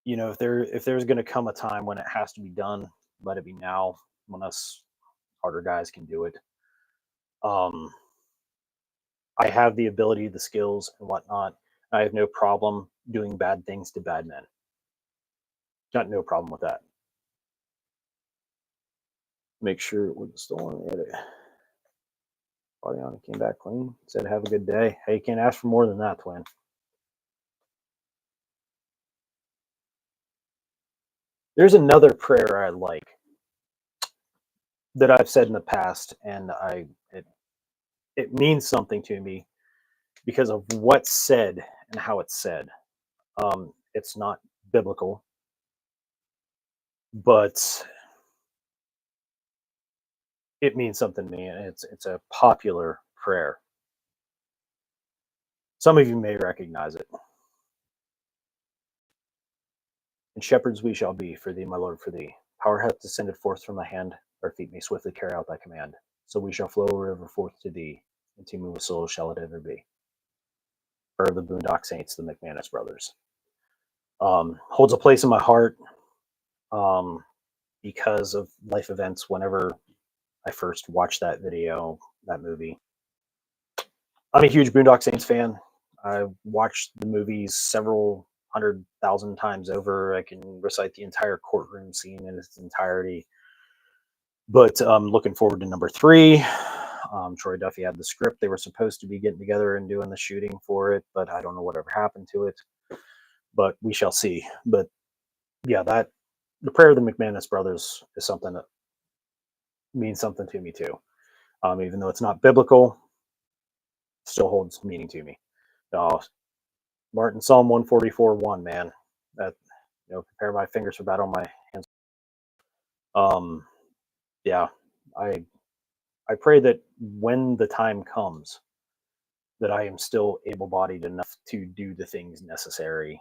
if there's going to come a time when it has to be done, let it be now, when us harder guys can do it. Um, I have the ability, the skills, and whatnot. I have no problem doing bad things to bad men. Got no problem with that. Make sure it wasn't stolen. Edit. Audiana came back clean. Said, "Have a good day." Hey, you can't ask for more than that, twin. There's another prayer I like that I've said in the past, and it means something to me because of what's said and how it's said. It's not biblical, but it means something to me, and it's a popular prayer. Some of you may recognize it. And shepherds we shall be for thee, my Lord, for thee. Power hath descended forth from thy hand, our feet may swiftly carry out thy command. So we shall flow a river forth to thee, and teeming with souls shall it ever be. Or the Boondock Saints, the McManus brothers. Holds a place in my heart um, because of life events whenever I first watched that video, that movie. I'm a huge Boondock Saints fan. I've watched the movies several 100,000 times over. I can recite the entire courtroom scene in its entirety. But looking forward to number three. Troy Duffy had the script. They were supposed to be getting together and doing the shooting for it, but I don't know whatever happened to it. But we shall see. But yeah, that the prayer of the McManus brothers is something that means something to me too. Even though it's not biblical, still holds meaning to me. Uh, Martin Psalm 144:1, man. That prepare my fingers for battle, my hands. Um, yeah, I I pray that when the time comes, that I am still able-bodied enough to do the things necessary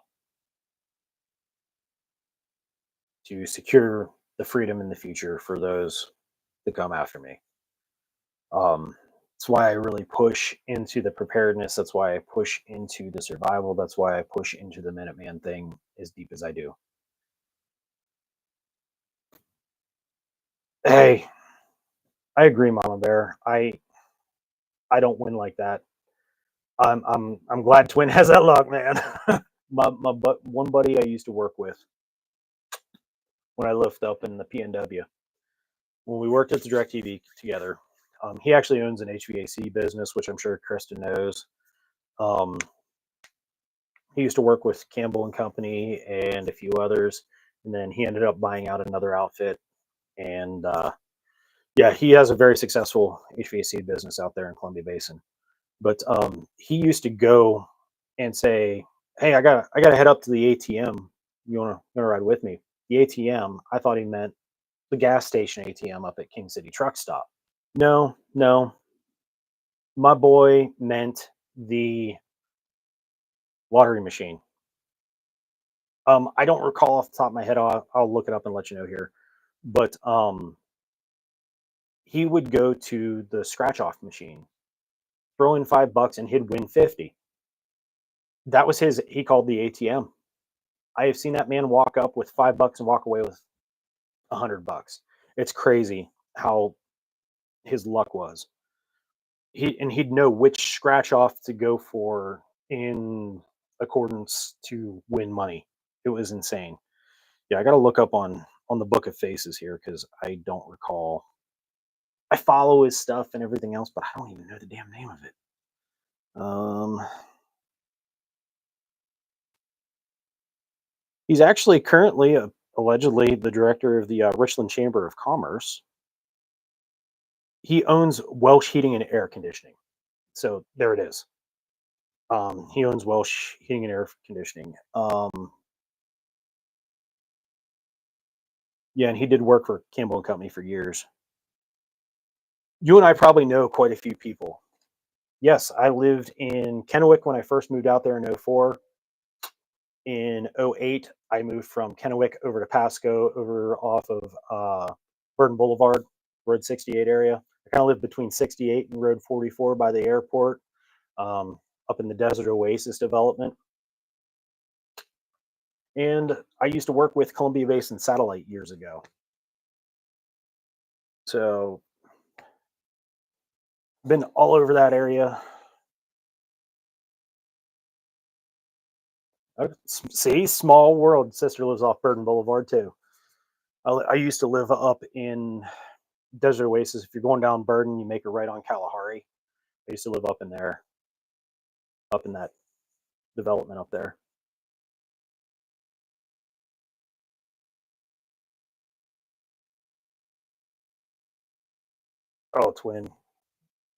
to secure the freedom in the future for those that come after me. That's why I really push into the preparedness. That's why I push into the survival. That's why I push into the Minuteman thing as deep as I do. Hey, I agree, Mama Bear. I don't win like that. I'm glad Twin has that luck, man. But one buddy I used to work with when I lived up in the PNW, when we worked at the DirecTV together, he actually owns an HVAC business, which I'm sure Kristen knows. Um, he used to work with Campbell and Company and a few others, and then he ended up buying out another outfit. And yeah, he has a very successful HVAC business out there in Columbia Basin. But he used to go and say, "Hey, I gotta head up to the ATM. You wanna ride with me?" The ATM. I thought he meant the gas station ATM up at King City Truck Stop. No, no, my boy meant the lottery machine. I don't recall off the top of my head. I'll look it up and let you know here. But he would go to the scratch off machine, throw in $5, and he'd win 50. That was his. He called the ATM. I have seen that man walk up with $5 and walk away with $100. It's crazy how his luck was. He'd know which scratch off to go for in accordance to win money. It was insane. Yeah, I got to look up on the Book of Faces here because I don't recall. I follow his stuff and everything else, but I don't even know the damn name of it. He's actually currently allegedly the director of the Richland Chamber of Commerce. He owns Welsh Heating and Air Conditioning. So there it is. He owns Welsh Heating and Air Conditioning. Yeah, and he did work for Campbell and Company for years. You and I probably know quite a few people. Yes, I lived in Kennewick when I first moved out there in '04. In '08, I moved from Kennewick over to Pasco, over off of Burton Boulevard, Road 68 area. I kind of lived between 68 and Road 44 by the airport, up in the Desert Oasis development. And I used to work with Columbia Basin Satellite years ago. So Been all over that area. See, small world. Sister lives off Burton Boulevard too. I used to live up in Desert Oasis. If you're going down Burton, you make a right on Kalahari. I used to live up in there, up in that development up there. Oh, twin,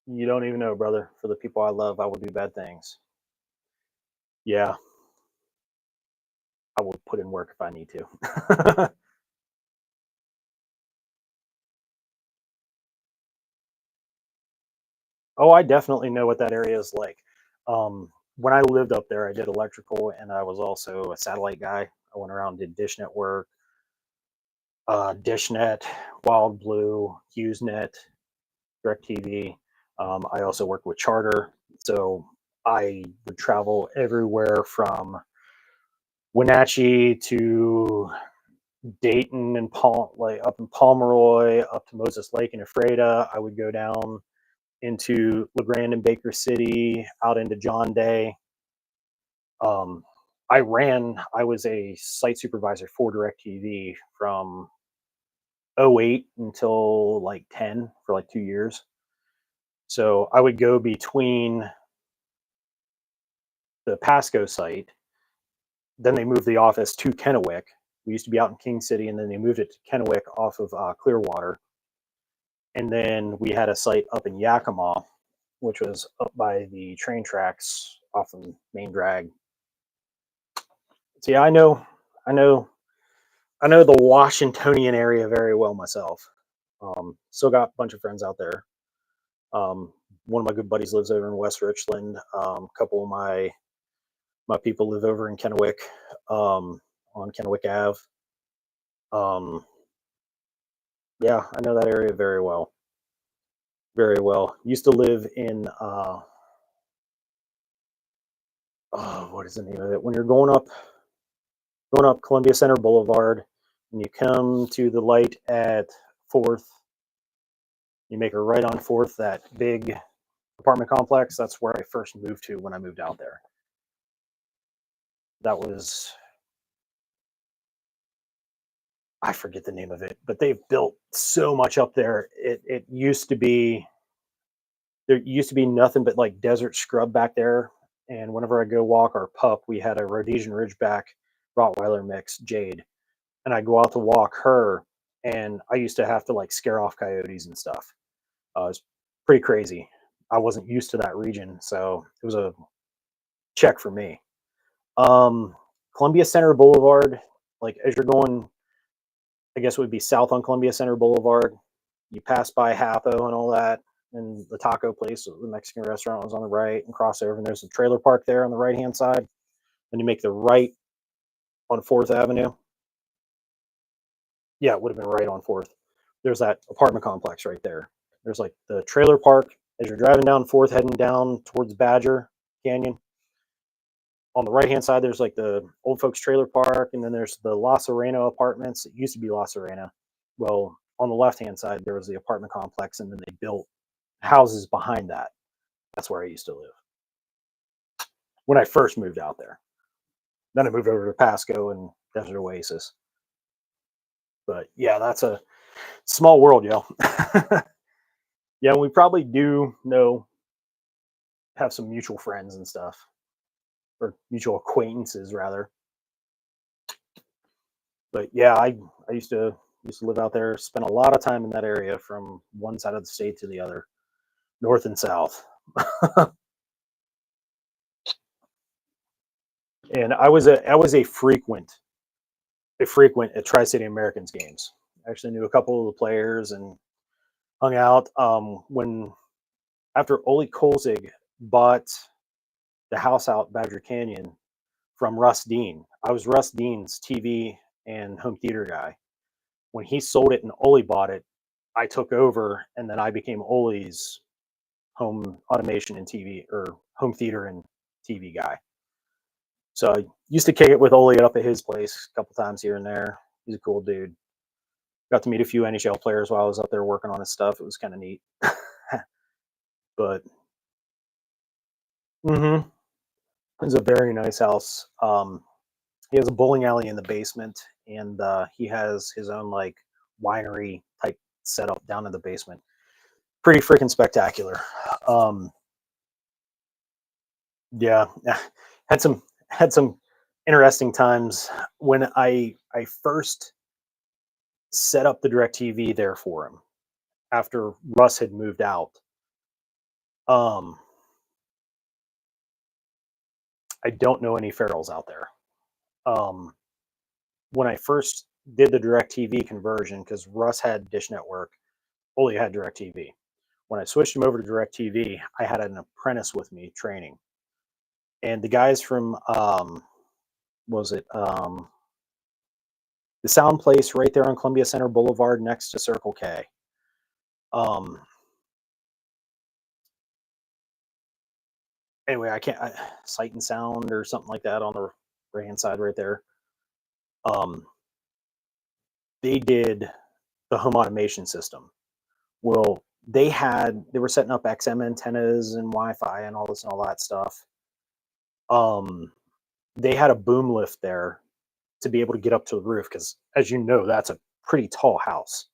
you don't even know, brother. For the people I love, I will do bad things. Yeah, I will put in work if I need to. Oh, I definitely know what that area is like. When I lived up there, I did electrical, and I was also a satellite guy. I went around, did dish network, DishNet, Wild Blue, HughesNet, DirecTV. I also worked with Charter, so I would travel everywhere from Wenatchee to Dayton and like up in Pomeroy, up to Moses Lake and Ephrata. I would go down into LeGrand and Baker City, out into John Day. Um, I was a site supervisor for DirecTV from '08 until like 10 for like 2 years. So I would go between the Pasco site, then they moved the office to Kennewick. We used to be out in King City, and then they moved it to Kennewick off of Clearwater. And then we had a site up in Yakima, which was up by the train tracks off the main drag. So yeah, I know, I know the Washingtonian area very well myself. Still got a bunch of friends out there. One of my good buddies lives over in West Richland. A couple of my people live over in Kennewick, on Kennewick Ave. Um, yeah, I know that area very well. Very well. Used to live in oh, what is the name of it? When you're going up Columbia Center Boulevard, and you come to the light at Fourth, you make a right on Fourth. That big apartment complex. That's where I first moved to when I moved out there. That was, I forget the name of it, but they've built so much up there. It used to be, there used to be nothing but like desert scrub back there. And whenever I go walk our pup, we had a Rhodesian Ridgeback Rottweiler mix, Jade, and I go out to walk her, and I used to have to like scare off coyotes and stuff. It's pretty crazy. I wasn't used to that region, so it was a check for me. Um, Columbia Center Boulevard, like as you're going, I guess it would be south on Columbia Center Boulevard. You pass by Hapo and all that, and the taco place, the Mexican restaurant was on the right, and cross over, and there's a trailer park there on the right hand side. Then you make the right on Fourth Avenue. Yeah, it would have been right on Fourth. There's that apartment complex right there. There's like the trailer park as you're driving down Fourth, heading down towards Badger Canyon. On the right hand side, there's like the old folks trailer park, and then there's the La Serena apartments. It used to be La Serena. Well, on the left hand side, there was the apartment complex, and then they built houses behind that. That's where I used to live when I first moved out there. Then I moved over to Pasco and Desert Oasis. But yeah, that's a small world, yo. Yeah, we probably do know, have some mutual friends and stuff, or mutual acquaintances rather. But yeah, I used to live out there, spent a lot of time in that area from one side of the state to the other, north and south. And I was a frequent at Tri City Americans games. I actually knew a couple of the players and hung out. When after Ole Kolzig bought the house out Badger Canyon from Russ Dean, I was Russ Dean's TV and home theater guy. When he sold it and Ole bought it, I took over, and then I became Ole's home automation and TV, or home theater and TV guy. So I used to kick it with Ole up at his place a couple times here and there. He's a cool dude. Got to meet a few NHL players while I was up there working on his stuff. It was kind of neat. But mhm, it's a very nice house. He has a bowling alley in the basement, and he has his own like winery type setup down in the basement. Pretty freaking spectacular. Um, yeah, had some interesting times when I first set up the DirecTV there for him after Russ had moved out. Um, I don't know any ferals out there. Um, when I first did the DirecTV conversion, because Russ had Dish Network, Oli had DirecTV. When I switched him over to DirecTV, I had an apprentice with me training, and the guys from was it the Sound Place right there on Columbia Center Boulevard next to Circle K. Um, anyway, Sight and Sound or something like that on the right hand side right there. Um, they did the home automation system. Well, they were setting up XM antennas and Wi-Fi and all this and all that stuff. Um, they had a boom lift there to be able to get up to the roof because, as you know, that's a pretty tall house.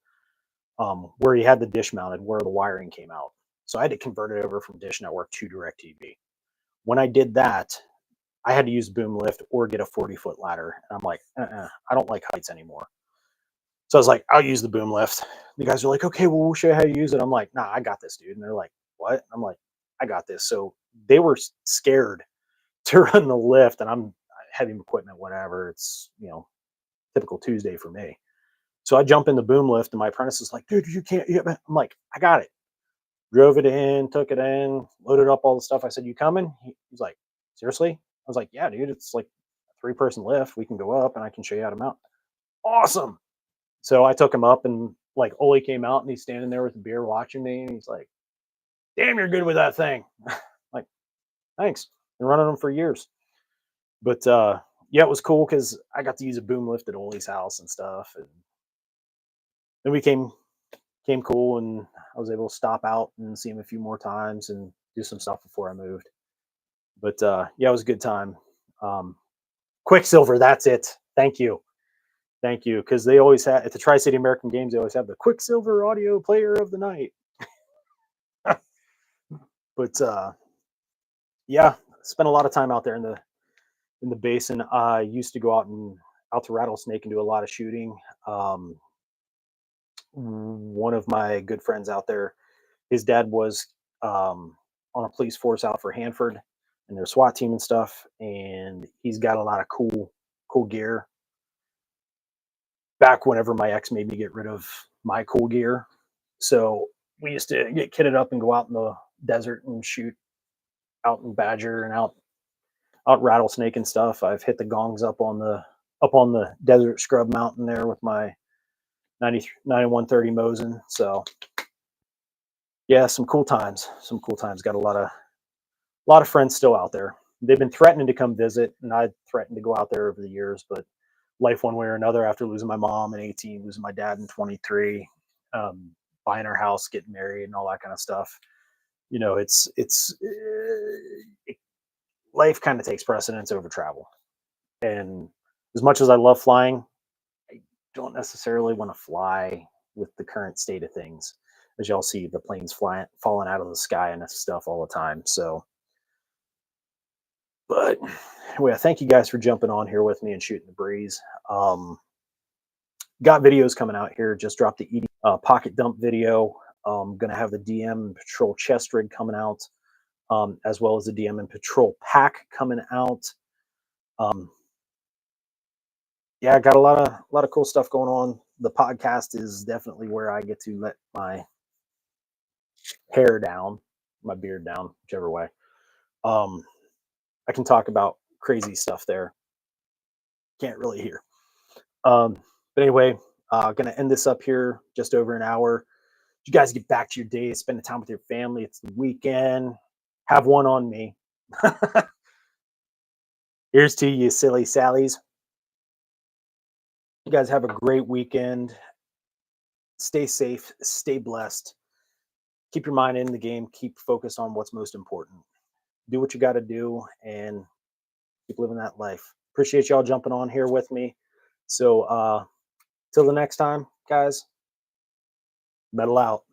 Where he had the dish mounted, where the wiring came out. So I had to convert it over from Dish Network to DirecTV. When I did that, I had to use boom lift or get a 40-foot ladder. And I'm like, I don't like heights anymore. So I was like, I'll use the boom lift. The guys are like, okay, well, we'll show you how to use it. I'm like, nah, I got this, dude. And they're like, what? I'm like, I got this. So they were scared to run the lift, and I'm heavy equipment, whatever. It's, typical Tuesday for me. So I jump in the boom lift, and my apprentice is like, dude, you can't. I'm like, I got it. Drove it in, took it in, loaded up all the stuff. I said, you coming? He's like, seriously? I was like, yeah, dude, it's like a 3-person lift. We can go up and I can show you how to mount. Awesome. So I took him up, and like Oli came out and he's standing there with a beer watching me, and he's like, damn, you're good with that thing. Like, thanks. Been running them for years. But yeah, it was cool because I got to use a boom lift at Oli's house and stuff. And then we came cool, and I was able to stop out and see him a few more times and do some stuff before I moved. But yeah, it was a good time. Um, Quicksilver, that's it. Thank you, because they always had at the Tri City American Games. They always have the Quicksilver audio player of the night. But yeah, spent a lot of time out there in the basin. I used to go out to Rattlesnake and do a lot of shooting. Um, One of my good friends out there, his dad was on a police force out for Hanford and their SWAT team and stuff, and he's got a lot of cool gear. Back whenever my ex made me get rid of my cool gear, so we used to get kitted up and go out in the desert and shoot out in Badger and out Rattlesnake and stuff. I've hit the gongs up on the desert scrub mountain there with my 9130 Mosin. So yeah, some cool times. Some cool times. Got a lot of friends still out there. They've been threatening to come visit, and I threatened to go out there over the years, but life one way or another. After losing my mom in 18, losing my dad in 23, buying our house, getting married, and all that kind of stuff. Life kind of takes precedence over travel. And as much as I love flying, I don't necessarily want to fly with the current state of things. As y'all see, the planes flying, falling out of the sky and stuff all the time. So, but anyway, thank you guys for jumping on here with me and shooting the breeze. Got videos coming out here. Just dropped the pocket dump video. Gonna have the DM and Patrol chest rig coming out, as well as the DM and Patrol pack coming out. Um, yeah, I got a lot of cool stuff going on. The podcast is definitely where I get to let my hair down, my beard down, whichever way. Um, I can talk about crazy stuff there. Can't really hear. Um, but anyway, gonna end this up here just over an hour. You guys get back to your day, spend the time with your family. It's the weekend. Have one on me. Here's to you, silly Sallies. You guys have a great weekend. Stay safe, stay blessed, keep your mind in the game, keep focused on what's most important. Do what you got to do and keep living that life. Appreciate y'all jumping on here with me. So, till the next time, guys, metal out.